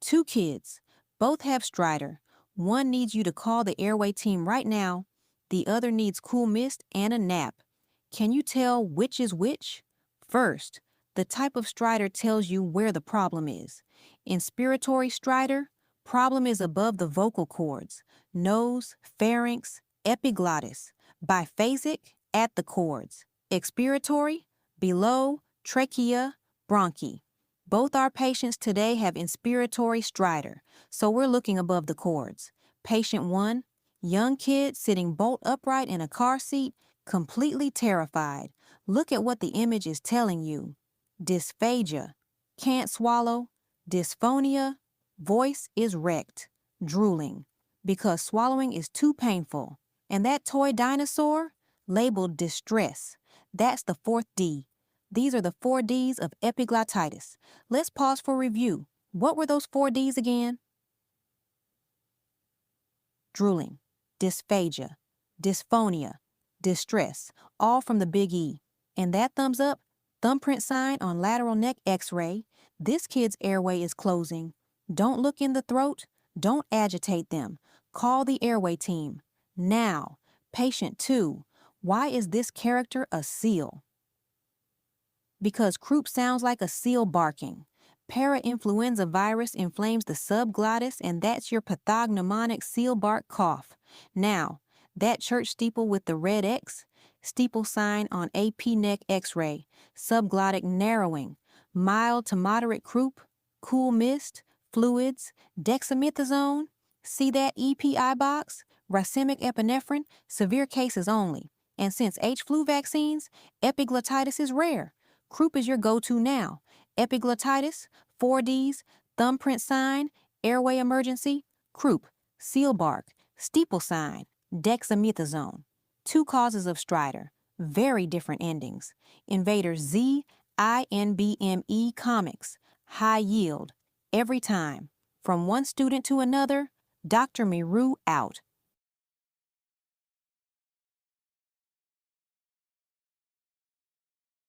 Two kids. Both have stridor. One needs you to call the Airway team right now. The other needs cool mist and a nap. Can you tell which is which? First, the type of stridor tells you where the problem is. Inspiratory stridor, problem is above the vocal cords, nose, pharynx, epiglottis. Biphasic, at the cords. Expiratory, below, trachea, bronchi. Both our patients today have inspiratory stridor, so we're looking above the cords. Patient 1, young kid sitting bolt upright in a car seat, completely terrified. Look at what the image is telling you. Dysphagia, can't swallow. Dysphonia, voice is wrecked. Drooling, because swallowing is too painful. And that toy dinosaur, labeled distress. That's the 4th D. These are the 4 Ds of epiglottitis. Let's pause for review. What were those 4 Ds again? Drooling, dysphagia, dysphonia, distress, all from the big E. And that thumbs up, thumbprint sign on lateral neck x-ray. This kid's airway is closing. Don't look in the throat. Don't agitate them. Call the Airway team. Now, patient 2, why is this character a seal? Because croup sounds like a seal barking. Parainfluenza virus inflames the subglottis, and that's your pathognomonic seal bark cough. Now, that church steeple with the red X, steeple sign on AP neck x-ray, subglottic narrowing, mild to moderate croup, cool mist, fluids, dexamethasone. See that EPI box? Racemic epinephrine, severe cases only. And since H-flu vaccines, epiglottitis is rare. Croup is your go-to now. Epiglottitis, 4 Ds, thumbprint sign, airway emergency, croup, seal bark, steeple sign, dexamethasone. 2 causes of stridor, very different endings. Invader ZiNBME comics, high yield, every time. From one student to another, Dr. MeRu out.